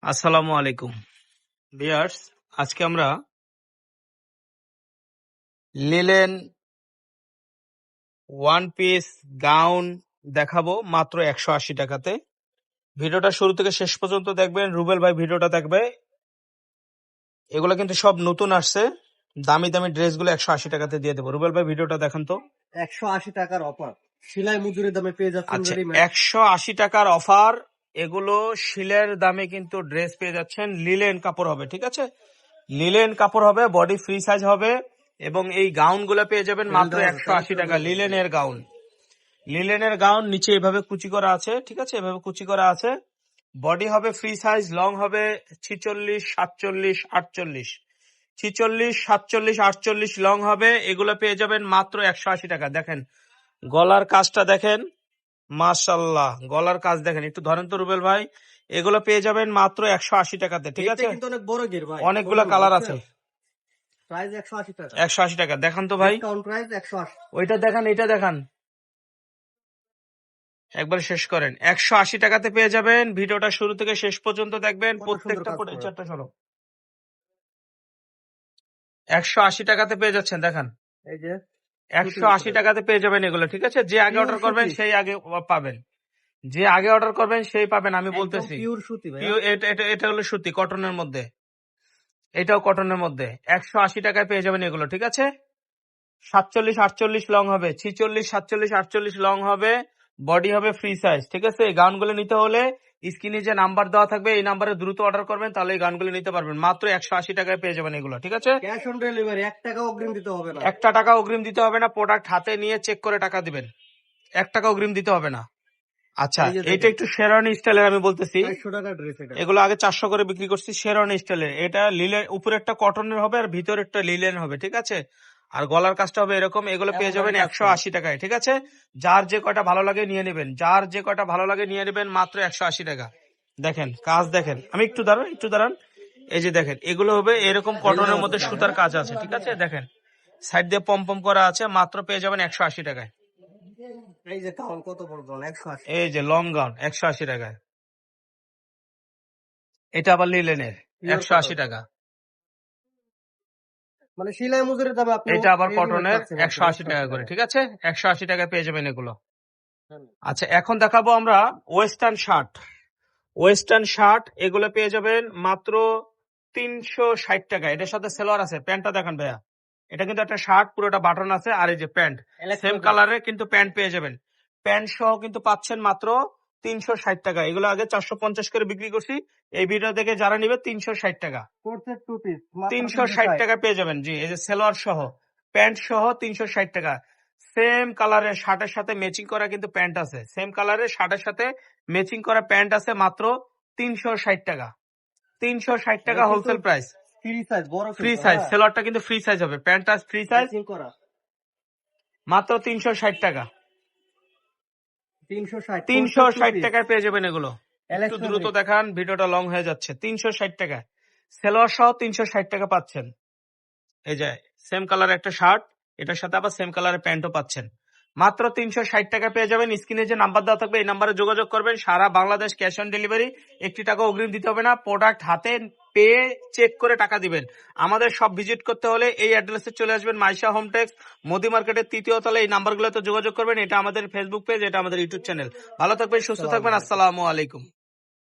আসসালামু আলাইকুম ভিউয়ার্স। আজকে আমরা লিলেন ওয়ান পিস গাউন দেখাবো মাত্র 180 টাকাতে। ভিডিওটা শুরু থেকে শেষ পর্যন্ত দেখবেন। রুবেল ভাই ভিডিওটা দেখবে। এগুলো কিন্তু সব নতুন আসছে, দামি দামি ড্রেসগুলো 180 টাকাতে দিয়ে দেবো। রুবেল ভাই ভিডিওটা দেখান তো। 180 টাকার অফার, সেলাই মজুরি দামে পেয়ে যাচ্ছেন আচ্ছা, রেডিমেড। 180 টাকার অফার। এগুলো শিলের দামে কিন্তু ড্রেস পেয়ে যাচ্ছেন। লিলেন কাপড় হবে, ঠিক আছে, লিলেন কাপড় হবে, বডি ফ্রি সাইজ হবে এবং এই গাউন গুলো পেয়ে যাবেন মাত্র 180 টাকা। লিলেনের গাউন, লিলেনের গাউন নিচে এভাবে কুচি করা আছে, ঠিক আছে, এভাবে কুচি করা আছে। বডি হবে ফ্রি সাইজ, লং হবে 46, 47, 48, 46, 47, 48 লং হবে। এগুলো পেয়ে যাবেন মাত্র 180 টাকা। দেখেন গলার কাজটা দেখেন, মাশাআল্লাহ, গলার কাজ দেখেন। একটু ধরেন তো রুবেল ভাই। এগুলো পেয়ে যাবেন মাত্র 180 টাকাতে, ঠিক আছে। কিন্তু অনেক বড় গের ভাই, অনেকগুলো কালার আছে। প্রাইস 180 টাকা। 180 টাকা দেখান তো ভাই। Discount price 180। ওইটা দেখান, এটা দেখান, একবার শেষ করেন। 180 টাকাতে পেয়ে যাবেন। ভিডিওটা শুরু থেকে শেষ পর্যন্ত দেখবেন। প্রত্যেকটা পরে চারটা সরো। 180 টাকাতে পেয়ে যাচ্ছেন, দেখান। এই যে 180 টাকাতে পেয়ে যাবেন এগুলো, ঠিক আছে। যে আগে অর্ডার করবেন সেই আগে পাবেন, যে আগে অর্ডার করবেন সেই পাবেন, আমি বলতেছি। পিওর সুতি ভাই, এটা হলো সুতি, কটনের মধ্যে। এটাও কটনের মধ্যে। 180 টাকায় পেয়ে যাবেন এগুলো, ঠিক আছে। 47, 48 লং হবে, 46, 47, 48 লং হবে। বডি হবে ফ্রি সাইজ, ঠিক আছে। এই গাউনগুলো নিতে হলে স্ক্রিনে যে নাম্বার দেওয়া থাকবে এই নাম্বারে দ্রুত অর্ডার করবেন, তাহলে এই গাউনগুলো নিতে পারবেন। মাত্র 180 টাকায় পেয়ে যাবেন এগুলো, ঠিক আছে। ক্যাশ অন ডেলিভারি, 1 টাকা অগ্রিম দিতে হবে না। 1 টাকা অগ্রিম দিতে হবে না। প্রোডাক্ট হাতে নিয়ে চেক করে টাকা দিবেন। 1 টাকা অগ্রিম দিতে হবে না। আচ্ছা, এটা একটু শেরওয়ানি স্টাইলের আমি বলতেছি। 400 টাকা ড্রেস এটা। এগুলো আগে 400 করে বিক্রি করছি, শেরওয়ানি স্টাইলের। এটা লিলেন, উপরে একটা কটনের হবে আর ভিতরে একটা লিলেন হবে, ঠিক আছে। আর গলার কাজটা হবে এরকম। এগুলো পেয়ে যাবেন 180 টাকায়, ঠিক আছে। যার যে কয়টা ভালো লাগে নিয়ে নেবেন, যার যে কয়টা ভালো লাগে নিয়ে নেবেন, মাত্র 180 টাকা। দেখেন কাজ দেখেন, আমি একটু দাঁড়ান, একটু দাঁড়ান। এই যে দেখেন, এগুলো হবে এরকম কটনের মধ্যে সুতার কাজ আছে, ঠিক আছে। দেখেন সাইড দিয়ে পম পম করা আছে, মাত্র পেয়ে যাবেন 180 টাকায়। এই যে কাউন কত বড় গাউন, 180। এই যে লং গাউন 180 টাকায়। এটা আবার লিলেনের 180 টাকা। মানে সেলাই মজুরি দামে আপনি এটা আবার কটনের 180 টাকা করে, ঠিক আছে। 180 টাকায় পেয়ে যাবেন এগুলো। আচ্ছা, এখন দেখাবো আমরা ওয়েস্টার্ন শার্ট। ওয়েস্টার্ন শার্ট এগুলো পেয়ে যাবেন মাত্র 360 টাকা। এটার সাথে সেলোয়ার আছে। প্যান্টটা দেখেন ভাইয়া, এটা কিন্তু একটা শার্ট, পুরোটা বাটন আছে। আর এই যে প্যান্ট সেম কালারের কিন্তু প্যান্ট পেয়ে যাবেন। প্যান্ট সহ কিন্তু পাচ্ছেন মাত্র 360 টাকা। এগুলো আগে 450 করে বিক্রি করছি। এই ভিডিও দেখে যারা নিবে 360 টাকা, 360 টাকা পেয়ে যাবেন। জি, এই যে সেলোয়ার সহ প্যান্ট সহ 360 টাকা। সেম কালারের শার্টের সাথে ম্যাচিং করা কিন্তু প্যান্ট আছে। সেম কালারের শার্টের সাথে ম্যাচিং করা প্যান্ট আছে, মাত্র 360 টাকা। 360 টাকা হোলসেল প্রাইস। ফ্রি সাইজ, বড় ফ্রি সাইজ, সেলোয়ারটা কিন্তু ফ্রি সাইজ হবে, প্যান্টটা ফ্রি সাইজ। মাত্র 360 টাকা। 360 টাকায় পেয়ে যাবেন এগুলো। একটু দ্রুত দেখান, ভিডিওটা লং হয়ে যাচ্ছে। 360 টাকা সেলোয়ার সহ 360 টাকা পাচ্ছেন। এই যে সেম কালার একটা শার্ট, এটার সাথে আবার সেম কালারের প্যান্টও পাচ্ছেন। মাত্র 360 টাকা পেয়ে যাবেন। স্ক্রিনে যে নাম্বার দেওয়া থাকবে এই নাম্বারে যোগাযোগ করবেন। সারা বাংলাদেশ ক্যাশ অন ডেলিভারি, 1 টাকা অগ্রিম দিতে হবে না। প্রোডাক্ট হাতে পেয়ে চেক করে টাকা দিবেন। আমাদের সব ভিজিট করতে হলে এই অ্যাড্রেসে চলে আসবেন, মাইশা হোমটেক্স, মোদি মার্কেটের 3য় তলায়। এই নাম্বারগুলোতে যোগাযোগ করবেন। এটা আমাদের ফেসবুক পেজ, এটা আমাদের ইউটিউব চ্যানেল। ভালো থাকবেন, সুস্থ থাকবেন। আসসালামু আলাইকুম।